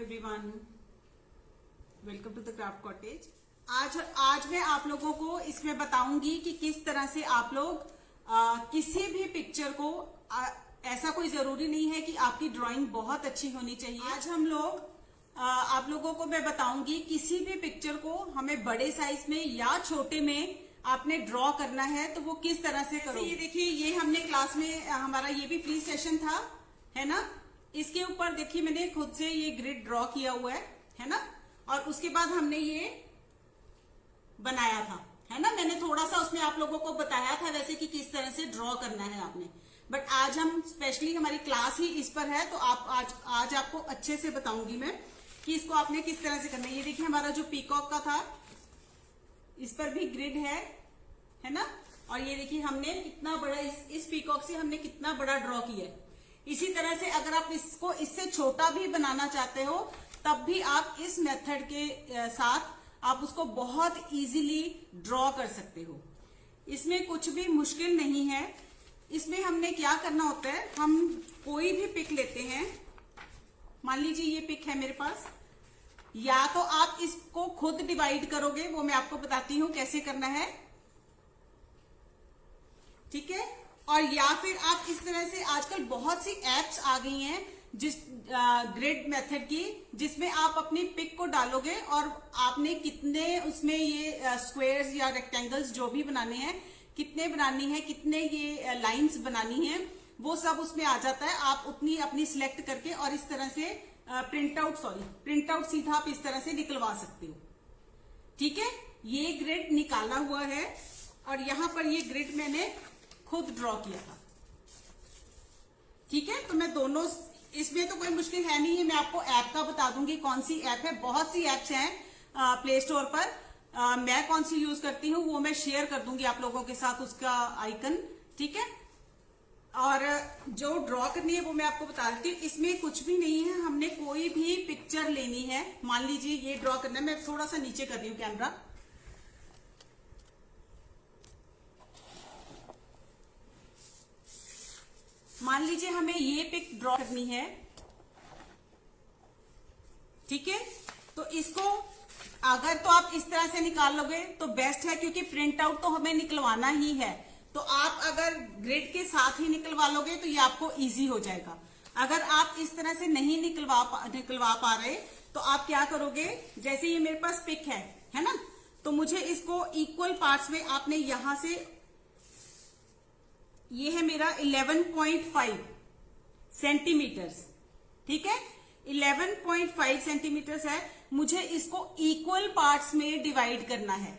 Everyone, welcome to the craft cottage. आज मैं आप लोगों को इसमें बताऊंगी कि किस तरह से आप लोग किसी भी पिक्चर को ऐसा कोई जरूरी नहीं है कि आपकी ड्राइंग बहुत अच्छी होनी चाहिए। आज हम लोग आप लोगों को मैं बताऊंगी किसी भी पिक्चर को हमें बड़े साइज में या छोटे में आपने ड्रॉ करना है तो वो किस तरह से करो। ये देखिए, ये हमने क्लास में हमारा ये भी फ्री सेशन था, है ना। इसके ऊपर देखिए मैंने खुद से ये ग्रिड ड्रॉ किया हुआ है ना। और उसके बाद हमने ये बनाया था, है ना। मैंने थोड़ा सा उसमें आप लोगों को बताया था वैसे कि किस तरह से ड्रॉ करना है आपने। बट आज हम स्पेशली हमारी क्लास ही इस पर है तो आज आपको अच्छे से बताऊंगी मैं कि इसको आपने किस तरह से करना है। ये देखिए हमारा जो पीकॉक का था इस पर भी ग्रिड है ना। और ये देखिए हमने कितना बड़ा इस पीकॉक से हमने कितना बड़ा ड्रॉ किया है। इसी तरह से अगर आप इसको इससे छोटा भी बनाना चाहते हो तब भी आप इस मेथड के साथ आप उसको बहुत इजीली ड्रॉ कर सकते हो। इसमें कुछ भी मुश्किल नहीं है। इसमें हमने क्या करना होता है, हम कोई भी पिक लेते हैं। मान लीजिए ये पिक है मेरे पास, या तो आप इसको खुद डिवाइड करोगे, वो मैं आपको बताती हूं कैसे करना है, ठीक है। और या फिर आप इस तरह से आजकल बहुत सी एप्स आ गई हैं जिस ग्रिड मेथड की, जिसमें आप अपनी पिक को डालोगे और आपने कितने उसमें ये स्क्वायर्स या रेक्टेंगल्स जो भी बनाने हैं, कितने बनानी है, कितने ये लाइंस बनानी है, वो सब उसमें आ जाता है। आप उतनी अपनी सिलेक्ट करके और इस तरह से प्रिंट आउट सीधा आप इस तरह से निकलवा सकते हो, ठीक है। ये ग्रिड निकाला हुआ है और यहां पर ये ग्रिड मैंने खुद ड्रॉ किया था, ठीक है। तो मैं दोनों, इसमें तो कोई मुश्किल है नहीं है। मैं आपको ऐप का बता दूंगी कौन सी ऐप है। बहुत सी ऐप्स हैं प्ले स्टोर पर। मैं कौन सी यूज करती हूँ वो मैं शेयर कर दूंगी आप लोगों के साथ, उसका आइकन, ठीक है। और जो ड्रॉ करनी है वो मैं आपको बता देती हूँ। इसमें कुछ भी नहीं है, हमने कोई भी पिक्चर लेनी है। मान लीजिए ये ड्रॉ करना है, मैं थोड़ा सा नीचे कर रही हूँ कैमरा। मान लीजिए हमें ये पिक ड्रॉ करनी है, ठीक है। तो इसको अगर तो आप इस तरह से निकाल लोगे तो बेस्ट है, क्योंकि प्रिंट आउट तो हमें निकलवाना ही है। तो आप अगर ग्रिड के साथ ही निकलवा लोगे तो ये आपको इजी हो जाएगा। अगर आप इस तरह से नहीं निकलवा पा रहे तो आप क्या करोगे, जैसे ये मेरे पास पिक है ना। तो मुझे इसको इक्वल पार्ट्स में आपने यहां से, ये है मेरा 11.5 सेंटीमीटर्स, ठीक है। 11.5 सेंटीमीटर्स है। मुझे इसको इक्वल पार्ट्स में डिवाइड करना है।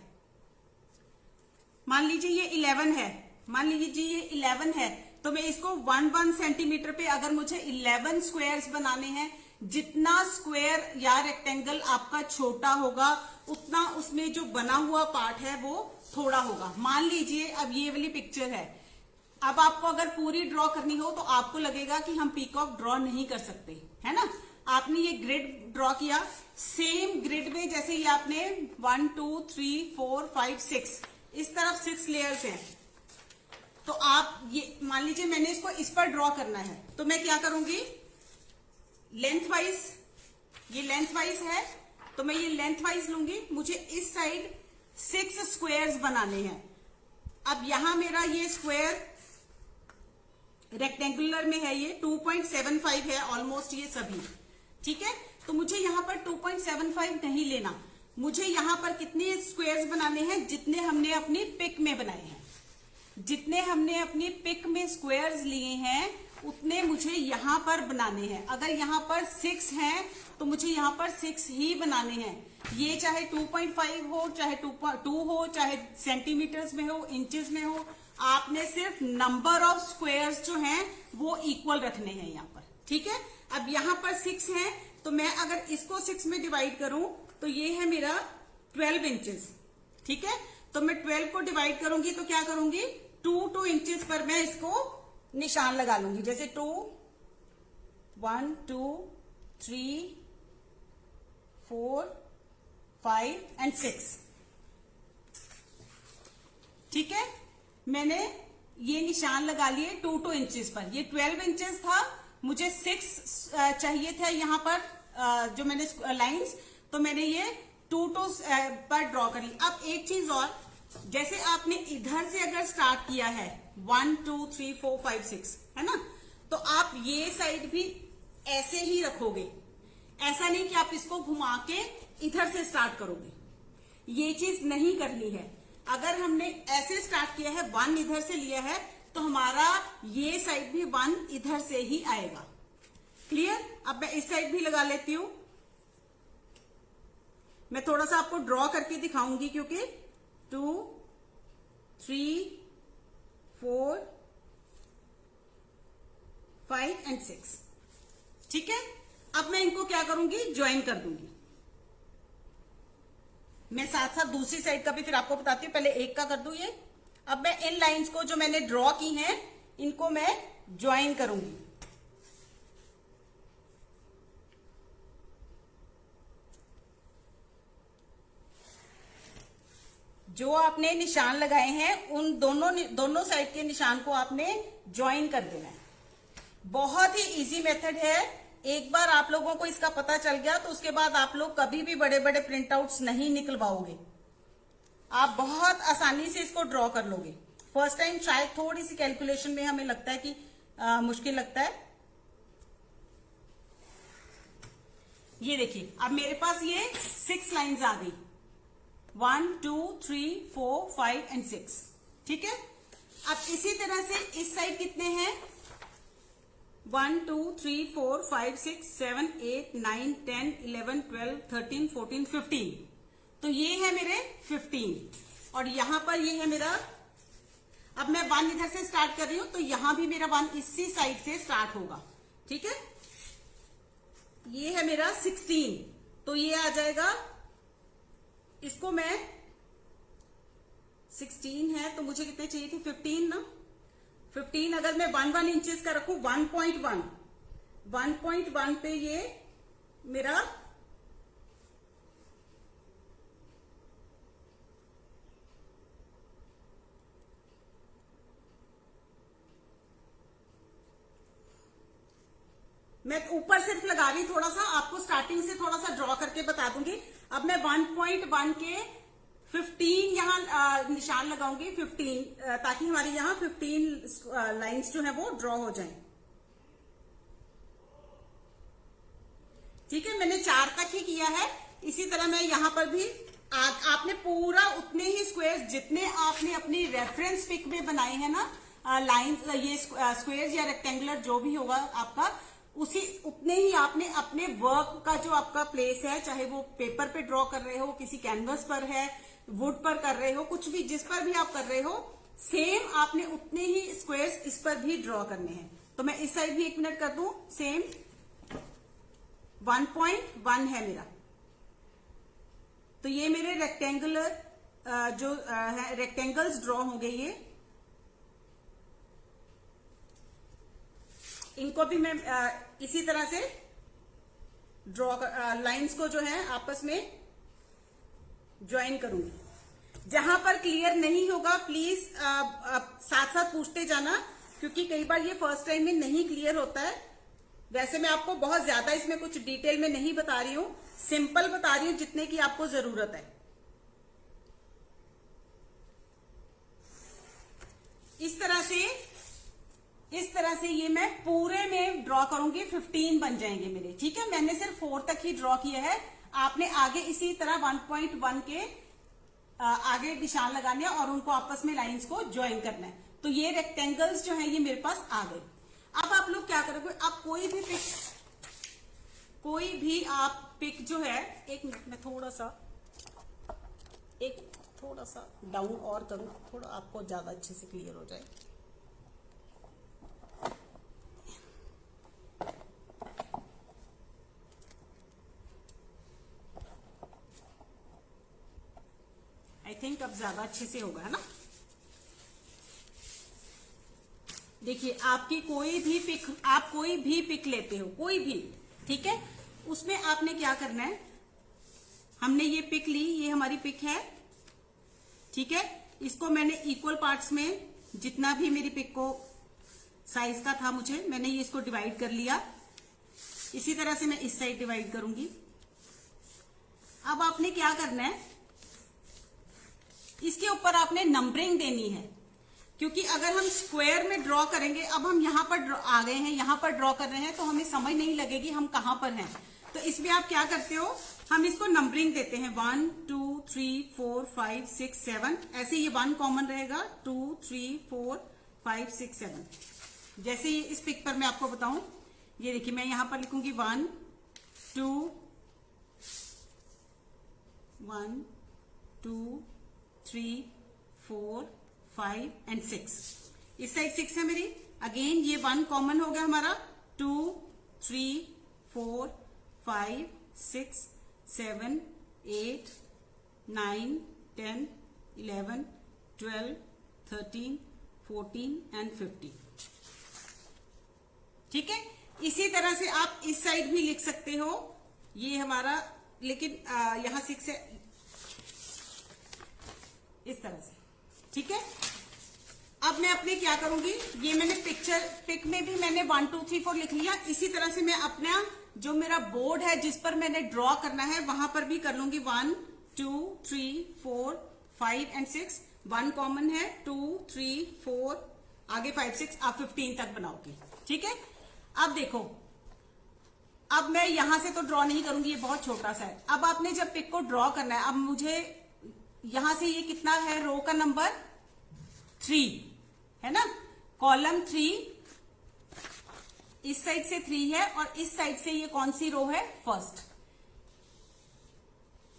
मान लीजिए ये 11 है, मान लीजिए ये 11 है, तो मैं इसको 1 सेंटीमीटर पे अगर मुझे 11 स्क्वायर्स बनाने हैं, जितना स्क्वायर या रेक्टेंगल आपका छोटा होगा उतना उसमें जो बना हुआ पार्ट है वो थोड़ा होगा। मान लीजिए अब ये वाली पिक्चर है, अब आपको अगर पूरी ड्रॉ करनी हो तो आपको लगेगा कि हम पीकॉक ड्रॉ नहीं कर सकते, है ना। आपने ये ग्रिड ड्रॉ किया, सेम ग्रिड में जैसे ये आपने 1 2 3 4 5 6 इस तरफ 6 लेयर्स हैं। तो आप ये मान लीजिए मैंने इसको इस पर ड्रॉ करना है, तो मैं क्या करूंगी, लेंथ वाइज, ये लेंथ वाइज है तो मैं ये लेंथ वाइज लूंगी। मुझे इस साइड 6 स्क्वायर्स बनाने हैं। अब यहां मेरा ये स्क्वायर रेक्टेंगुलर में है, ये 2.75 है ऑलमोस्ट ये सभी, ठीक है। तो मुझे यहां पर 2.75 नहीं लेना, मुझे यहां पर कितने स्क्वायर्स बनाने हैं, जितने हमने अपनी पिक में बनाए हैं। जितने हमने अपनी पिक में स्क्वायर्स लिए हैं उतने मुझे यहां पर बनाने हैं। अगर यहां पर 6 हैं तो मुझे यहां पर 6 ही बनाने हैं। ये चाहे 2.5 हो, चाहे 2 हो, चाहे सेंटीमीटर्स में हो, इंचेस में हो, आपने सिर्फ नंबर ऑफ स्क्वायर्स जो हैं वो इक्वल रखने हैं यहां पर, ठीक है। अब यहां पर 6 हैं तो मैं अगर इसको 6 में डिवाइड करूं तो ये है मेरा 12 इंचेस, ठीक है। तो मैं 12 को डिवाइड करूंगी तो क्या करूंगी, 2 इंचेस पर मैं इसको निशान लगा लूंगी। जैसे 2 1 2 3 4 5 एंड 6, ठीक है। मैंने ये निशान लगा लिए 2 इंचेस पर। ये 12 इंचेस था, मुझे 6 चाहिए था यहां पर जो मैंने लाइंस, तो मैंने ये 2 2 पर ड्रॉ कर ली। अब एक चीज और, जैसे आपने इधर से अगर स्टार्ट किया है 1 2 3 4 5 6 है ना, तो आप ये साइड भी ऐसे ही रखोगे। ऐसा नहीं कि आप इसको घुमा के इधर से स्टार्ट करोगे, ये चीज नहीं करनी है। अगर हमने ऐसे स्टार्ट किया है, 1 इधर से लिया है, तो हमारा ये साइड भी 1 इधर से ही आएगा। क्लियर? अब मैं इस साइड भी लगा लेती हूं। मैं थोड़ा सा आपको ड्रॉ करके दिखाऊंगी, क्योंकि 2 3 4 5 एंड 6, ठीक है। अब मैं इनको क्या करूंगी, ज्वाइन कर दूंगी। मैं साथ साथ दूसरी साइड का भी फिर आपको बताती हूँ, पहले एक का कर दूं ये। अब मैं इन लाइंस को जो मैंने ड्रॉ की हैं, इनको मैं ज्वाइन करूंगी। जो आपने निशान लगाए हैं, उन दोनों साइड के निशान को आपने ज्वाइन कर देना है। बहुत ही इजी मेथड है। एक बार आप लोगों को इसका पता चल गया तो उसके बाद आप लोग कभी भी बड़े बड़े प्रिंटआउट्स नहीं निकलवाओगे। आप बहुत आसानी से इसको ड्रॉ कर लोगे। फर्स्ट टाइम शायद थोड़ी सी कैलकुलेशन में हमें लगता है कि मुश्किल लगता है। ये देखिए, अब मेरे पास ये 6 लाइंस आ गई, 1 2 3 4 5 एंड 6, ठीक है। अब इसी तरह से इस साइड कितने हैं, 1 2 3 4 5 6 7 8 9 10 11 12 13 14 15, तो ये है मेरे 15, और यहां पर ये है मेरा। अब मैं 1 इधर से स्टार्ट कर रही हूं, तो यहां भी मेरा 1 इसी साइड से स्टार्ट होगा, ठीक है। ये है मेरा 16, तो ये आ जाएगा, इसको मैं 16 है तो मुझे कितने चाहिए थे, 15 ना। 15 अगर मैं 1 1 इंचेस का रखूं, 1.1 पे ये मेरा मैं ऊपर सिर्फ लगा रही, थोड़ा सा आपको स्टार्टिंग से थोड़ा सा ड्रॉ करके बता दूंगी। अब मैं 1.1 के 15 यहां निशान लगाऊंगी, 15, ताकि हमारी यहां 15 लाइंस जो है वो ड्रॉ हो जाएं। ठीक है, मैंने 4 तक ही किया है। इसी तरह मैं यहां पर भी आपने पूरा उतने ही स्क्वायर जितने आपने अपनी रेफरेंस पिक में बनाए हैं ना, लाइंस, ये स्क्वायर या रेक्टेंगुलर जो भी होगा आपका, उसी उतने ही आपने अपने वर्क का जो आपका प्लेस है, चाहे वो पेपर पे ड्रॉ कर रहे हो, किसी कैनवस पर है, वुड पर कर रहे हो, कुछ भी जिस पर भी आप कर रहे हो, सेम आपने उतने ही स्क्वायर्स इस पर भी ड्रॉ करने हैं। तो मैं इस साइड भी 1 मिनट कर दूं, सेम 1.1 है मेरा। तो ये मेरे रेक्टेंगुलर जो है, रेक्टेंगल्स ड्रॉ होंगे ये। इनको भी मैं इसी तरह से ड्रॉ लाइंस को जो है आपस में ज्वाइन करूंगी। जहां पर क्लियर नहीं होगा प्लीज साथ साथ पूछते जाना, क्योंकि कई बार ये फर्स्ट टाइम में नहीं क्लियर होता है। वैसे मैं आपको बहुत ज्यादा इसमें कुछ डिटेल में नहीं बता रही हूं, सिंपल बता रही हूं जितने की आपको जरूरत है। इस तरह से ये मैं पूरे में ड्रॉ करूंगी, 15 बन जाएंगे मेरे। ठीक है, मैंने सिर्फ 4 तक ही ड्रॉ किया है, आपने आगे इसी तरह 1.1 के आगे निशान लगाने और उनको आपस में लाइंस को ज्वाइन करना है। तो ये रेक्टेंगल्स जो है ये मेरे पास आ गए। अब आप लोग क्या करोगे, आप कोई भी आप पिक जो है, एक मिनट में थोड़ा सा डाउन और करूं, थोड़ा आपको ज्यादा अच्छे से क्लियर हो जाए। आई थिंक अब ज्यादा अच्छे से होगा, है ना। देखिए, आपकी कोई भी पिक, आप कोई भी पिक लेते हो, कोई भी, ठीक है, उसमें आपने क्या करना है, हमने ये पिक ली, ये हमारी पिक है, ठीक है। इसको मैंने इक्वल पार्ट्स में, जितना भी मेरी पिक को साइज का था मुझे, मैंने ये इसको डिवाइड कर लिया। इसी तरह से मैं इस साइड डिवाइड करूंगी। अब आपने क्या करना है, इसके ऊपर आपने नंबरिंग देनी है, क्योंकि अगर हम स्क्वायर में ड्रॉ करेंगे, अब हम यहां पर आ गए हैं, यहां पर ड्रॉ कर रहे हैं, तो हमें समझ नहीं लगेगी हम कहां पर हैं। तो इसमें आप क्या करते हो, हम इसको नंबरिंग देते हैं 1 2 3 4 5 6 7, ऐसे ये 1 कॉमन रहेगा, 2 3 4 5 6 7। जैसे ये इस पिक पर मैं आपको बताऊं, ये देखिए मैं यहां पर लिखूंगी 1 2 1 2 3 4 5 एंड 6। इस साइड 6 है मेरी, अगेन ये 1 कॉमन हो गया हमारा, 2 3 4 5 6 7 8 9 10 11 12 13 14 एंड 15। ठीक है, इसी तरह से आप इस साइड भी लिख सकते हो, ये हमारा, लेकिन यहां 6 है, इस तरह से। ठीक है, अब मैं अपने क्या करूंगी, ये मैंने पिक में भी मैंने 1 2 3 4 लिख लिया, इसी तरह से मैं अपना जो मेरा बोर्ड है जिस पर मैंने ड्रॉ करना है वहां पर भी कर लूंगी 1 2 3 4 5 एंड 6। 1 कॉमन है, 2 3 4 आगे 5 6, आप 15 तक बनाओगे। ठीक है, अब देखो, अब मैं यहां से तो ड्रॉ नहीं करूंगी, ये बहुत छोटा सा है। अब आपने जब पिक को ड्रॉ करना है, अब मुझे यहां से ये कितना है, रो का नंबर 3 है ना, कॉलम 3, इस साइड से 3 है और इस साइड से ये कौन सी रो है, फर्स्ट,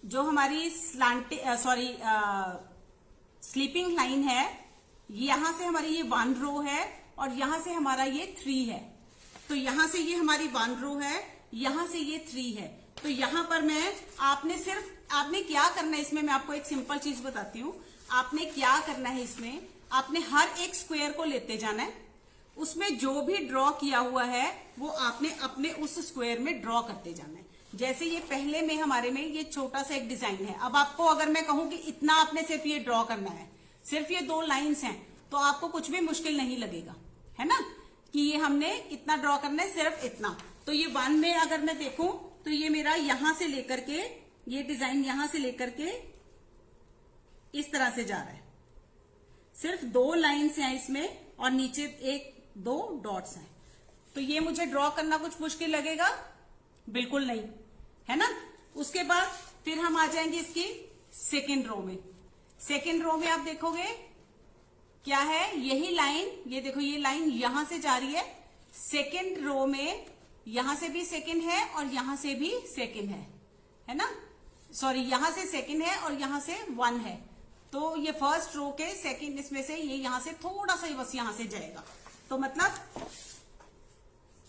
जो हमारी स्लीपिंग लाइन है, यहां से हमारी ये 1 रो है और यहां से हमारा ये 3 है। तो यहां से ये हमारी 1 रो है, यहां से ये 3 है। तो यहां पर आपने क्या करना है इसमें, मैं आपको एक सिंपल चीज बताती हूं। आपने क्या करना है इसमें, आपने हर एक स्क्वायर को लेते जाना है, उसमें जो भी ड्रॉ किया हुआ है वो आपने अपने उस स्क्वायर में ड्रॉ करते जाना है। जैसे ये पहले में हमारे में ये छोटा सा एक डिजाइन है, अब आपको अगर मैं कहूं कि इतना आपने सिर्फ ये ड्रॉ करना है, सिर्फ ये 2 लाइंस हैं, तो आपको कुछ भी मुश्किल नहीं लगेगा, है ना, कि ये हमने कितना ड्रॉ करना है, सिर्फ इतना। तो ये 1 में अगर मैं देखूं तो ये मेरा यहां से लेकर के, ये डिजाइन यहां से लेकर के इस तरह से जा रहा है, सिर्फ 2 लाइन्स हैं इसमें और नीचे 1 2 डॉट्स हैं। तो ये मुझे ड्रॉ करना कुछ मुश्किल लगेगा, बिल्कुल नहीं, है ना। उसके बाद फिर हम आ जाएंगे इसकी सेकेंड रो में। सेकेंड रो में आप देखोगे क्या है, यही लाइन, ये देखो ये लाइन यहां से जा रही है, सेकेंड रो में यहां से भी सेकेंड है और यहां से भी सेकेंड है ना, सॉरी यहां से सेकेंड है और यहां से 1 है। तो ये फर्स्ट रो के सेकेंड, इसमें से ये यहां से थोड़ा सा बस यहां से जाएगा, तो मतलब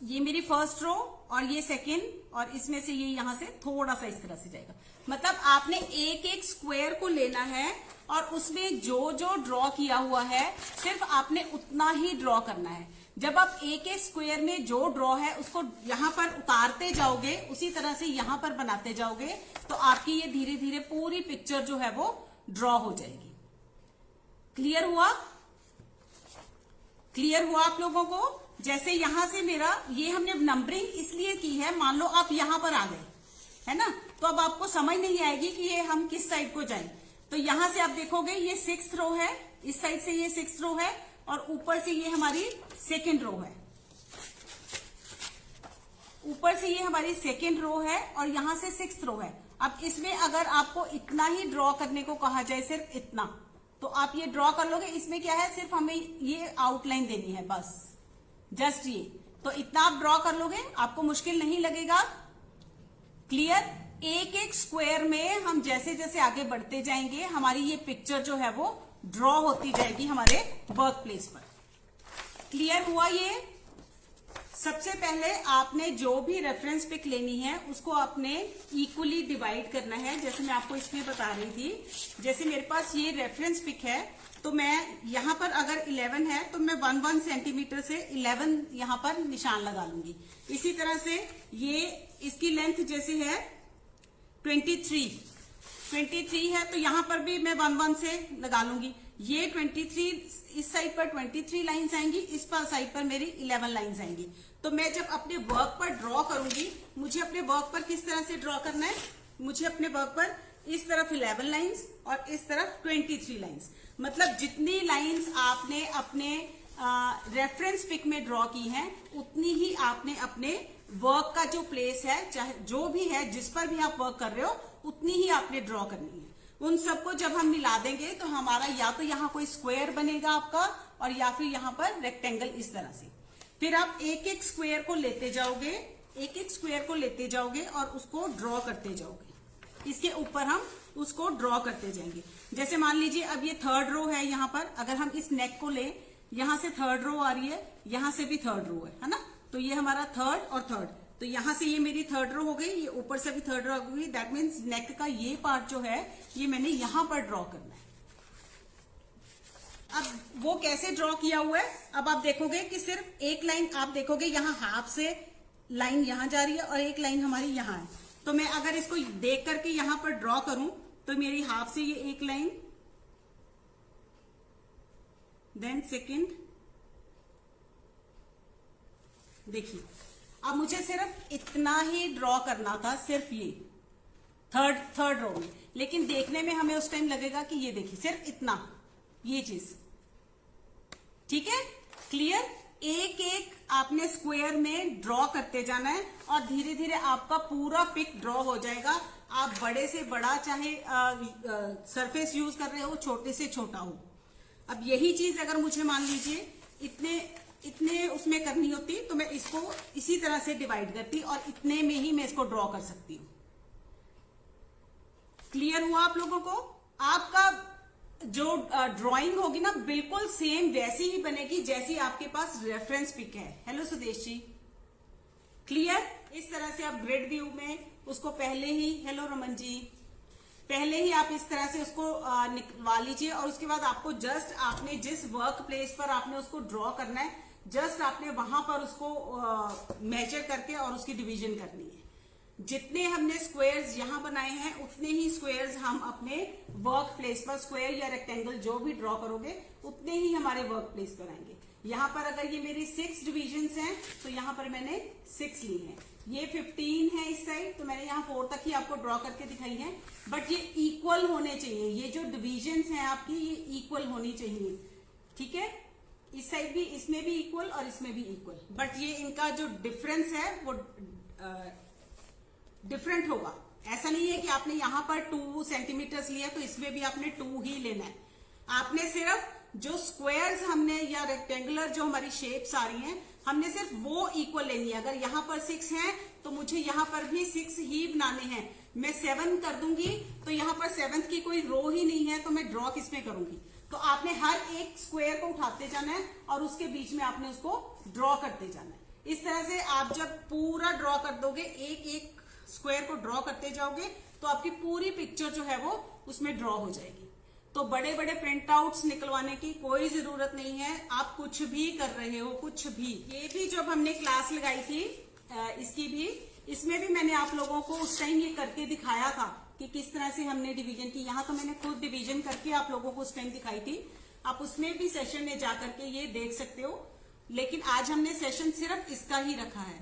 ये मेरी फर्स्ट रो और ये सेकेंड, और इसमें से ये यहां से थोड़ा सा इस तरह से जाएगा। मतलब आपने एक एक स्क्वायर को लेना है और उसमें जो जो ड्रॉ किया हुआ है सिर्फ आपने उतना ही ड्रॉ करना है। जब आप एक एक स्क्वायर में जो ड्रॉ है उसको यहां पर उतारते जाओगे, उसी तरह से यहां पर बनाते जाओगे, तो आपकी ये धीरे धीरे पूरी पिक्चर जो है वो ड्रॉ हो जाएगी। क्लियर हुआ? क्लियर हुआ आप लोगों को? जैसे यहां से मेरा ये हमने नंबरिंग इसलिए की है, मान लो आप यहां पर आ गए, है ना, तो अब आपको समझ नहीं आएगी कि ये हम किस साइड को जाएं। तो यहां से आप देखोगे ये 6th रो है, इस साइड से ये 6th रो है और ऊपर से ये हमारी सेकेंड रो है, ऊपर से ये हमारी सेकेंड रो है और यहां से 6th रो है। अब इसमें अगर आपको इतना ही ड्रॉ करने को कहा जाए, सिर्फ इतना, तो आप ये ड्रॉ कर लोगे। इसमें क्या है, सिर्फ हमें ये आउटलाइन देनी है, बस जस्ट ये, तो इतना आप ड्रॉ कर लोगे, आपको मुश्किल नहीं लगेगा। क्लियर? एक एक स्क्वायर में हम जैसे जैसे आगे बढ़ते जाएंगे, हमारी ये पिक्चर जो है वो ड्रॉ होती जाएगी हमारे वर्क प्लेस पर। क्लियर हुआ ये? सबसे पहले आपने जो भी रेफरेंस पिक लेनी है उसको आपने इक्वली डिवाइड करना है। जैसे मैं आपको इसमें बता रही थी, जैसे मेरे पास ये रेफरेंस पिक है, तो मैं यहां पर अगर 11 है तो मैं 1 सेंटीमीटर से 11 यहां पर निशान लगा लूंगी। इसी तरह से ये इसकी लेंथ जैसे है 23 है, तो यहां पर भी मैं 1 से लगा लूंगी। ये 23, इस साइड पर 23 लाइंस आएंगी, इस पर साइड पर मेरी 11 लाइंस आएंगी। तो मैं जब अपने वर्क पर ड्रॉ करूंगी, मुझे अपने वर्क पर किस तरह से ड्रॉ करना है, मुझे अपने वर्क पर इस तरफ 11 लाइंस और इस तरफ 23 लाइंस, मतलब जितनी लाइंस आपने अपने रेफरेंस पिक में ड्रॉ की हैं उतनी ही आपने अपने वर्क का जो प्लेस है, चाहे जो भी है जिस पर भी आप वर्क कर रहे हो, उतनी ही आपने ड्रॉ करनी है। उन सबको जब हम मिला देंगे तो हमारा या तो यहाँ कोई स्क्वायर बनेगा आपका, और या फिर यहाँ पर रेक्टेंगल इस तरह से। फिर आप एक एक स्क्वायर को लेते जाओगे, एक एक स्क्वायर को लेते जाओगे और उसको ड्रॉ करते जाओगे। इसके ऊपर हम उसको ड्रॉ करते जाएंगे। जैसे मान लीजिए अब ये थर्ड रो है, यहाँ पर अगर हम इस नेक को ले, यहां से थर्ड रो आ रही है, यहां से भी थर्ड रो है ना, तो ये हमारा थर्ड और थर्ड, तो यहां से ये मेरी थर्ड रो हो गई, ये ऊपर से भी थर्ड रो हो गई। दैट मीन्स नेक का ये पार्ट जो है ये मैंने यहां पर ड्रॉ करना है। अब वो कैसे ड्रॉ किया हुआ है, अब आप देखोगे कि सिर्फ एक लाइन आप देखोगे, यहां हाफ से लाइन यहां जा रही है और एक लाइन हमारी यहां है। तो मैं अगर इसको देख करके यहां पर ड्रॉ करूं तो मेरी हाफ से ये एक लाइन, देन सेकेंड, देखिए अब मुझे सिर्फ इतना ही ड्रॉ करना था, सिर्फ ये थर्ड रो में, लेकिन देखने में हमें उस टाइम लगेगा कि ये देखिए सिर्फ इतना, ये चीज ठीक है, क्लियर। एक एक आपने स्क्वायर में ड्रॉ करते जाना है और धीरे धीरे आपका पूरा पिक ड्रॉ हो जाएगा। आप बड़े से बड़ा चाहे सरफेस यूज कर रहे हो, छोटे से छोटा हो। अब यही चीज अगर मुझे मान लीजिए इतने उसमें करनी होती तो मैं इसको इसी तरह से डिवाइड करती और इतने में ही मैं इसको ड्रॉ कर सकती हूं। क्लियर हुआ आप लोगों को? आपका जो ड्राइंग होगी ना बिल्कुल सेम वैसी ही बनेगी जैसी आपके पास रेफरेंस पिक है। Hello Sudesh ji, clear. इस तरह से आप ग्रिड व्यू में उसको पहले ही, हेलो रमन जी, पहले ही आप इस तरह से उसको निकलवा लीजिए और उसके बाद आपको जस्ट आपने जिस वर्क प्लेस पर आपने उसको ड्रॉ करना है, जस्ट आपने वहां पर उसको मेजर करके और उसकी डिवीजन करनी है। जितने हमने स्क्वायर्स यहां बनाए हैं उतने ही स्क्वायर्स हम अपने वर्क प्लेस पर, स्क्वायर या रेक्टेंगल जो भी ड्रॉ करोगे उतने ही हमारे वर्क प्लेस पर आएंगे। यहां पर अगर ये मेरी 6 डिविजन्स हैं तो यहां पर मैंने 6 ली हैं। ये 15 है इस साइड, तो मैंने यहाँ 4 तक ही आपको ड्रॉ करके दिखाई है, बट ये इक्वल होने चाहिए। ये जो डिविजन्स हैं आपकी ये इक्वल होनी चाहिए, ठीक है। इस साइड भी, इसमें भी इक्वल और इसमें भी इक्वल, बट ये इनका जो डिफरेंस है वो डिफरेंट होगा। ऐसा नहीं है कि आपने यहां पर 2 सेंटीमीटर लिया तो इसमें भी आपने 2 ही लेना है। आपने सिर्फ जो स्क्वायर्स हमने या रेक्टेंगुलर जो हमारी शेप्स आ रही हैं, हमने सिर्फ वो इक्वल लेनी है। अगर यहां पर 6 है तो मुझे यहां पर भी 6 ही बनाने हैं। मैं 7 कर दूंगी तो यहां पर 7th की कोई रो ही नहीं है, तो मैं ड्रॉ किसमें करूंगी? तो आपने हर एक स्क्वायर को उठाते जाना है और उसके बीच में आपने उसको ड्रॉ करते जाना है। इस तरह से आप जब पूरा ड्रॉ कर दोगे, एक एक स्क्वायर को ड्रॉ करते जाओगे, तो आपकी पूरी पिक्चर जो है वो उसमें ड्रॉ हो जाएगी। तो बड़े बड़े प्रिंट आउट्स निकलवाने की कोई जरूरत नहीं है। आप कुछ भी कर रहे हो, कुछ भी। ये भी जब हमने क्लास लगाई थी इसकी भी, इसमें भी मैंने आप लोगों को उस टाइम ये करके दिखाया था कि किस तरह से हमने डिवीजन की। यहाँ तो मैंने खुद डिवीजन करके आप लोगों को उस टाइम दिखाई थी। आप उसमें भी सेशन में जाकर के ये देख सकते हो, लेकिन आज हमने सेशन सिर्फ इसका ही रखा है।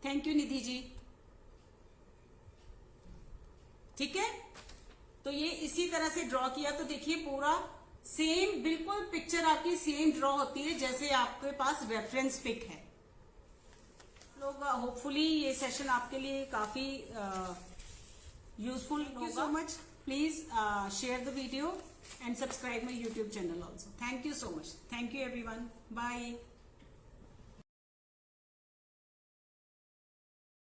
थैंक यू निधि जी, ठीक है। तो ये इसी तरह से ड्रॉ किया तो देखिए पूरा सेम, बिल्कुल पिक्चर आपकी सेम ड्रॉ होती है जैसे आपके पास रेफरेंस पिक है। लोग होपफुली ये सेशन आपके लिए काफी यूजफुल होगा। Thank you so much. Please share the video and subscribe my YouTube channel also. Thank you so much. Thank you everyone. Bye.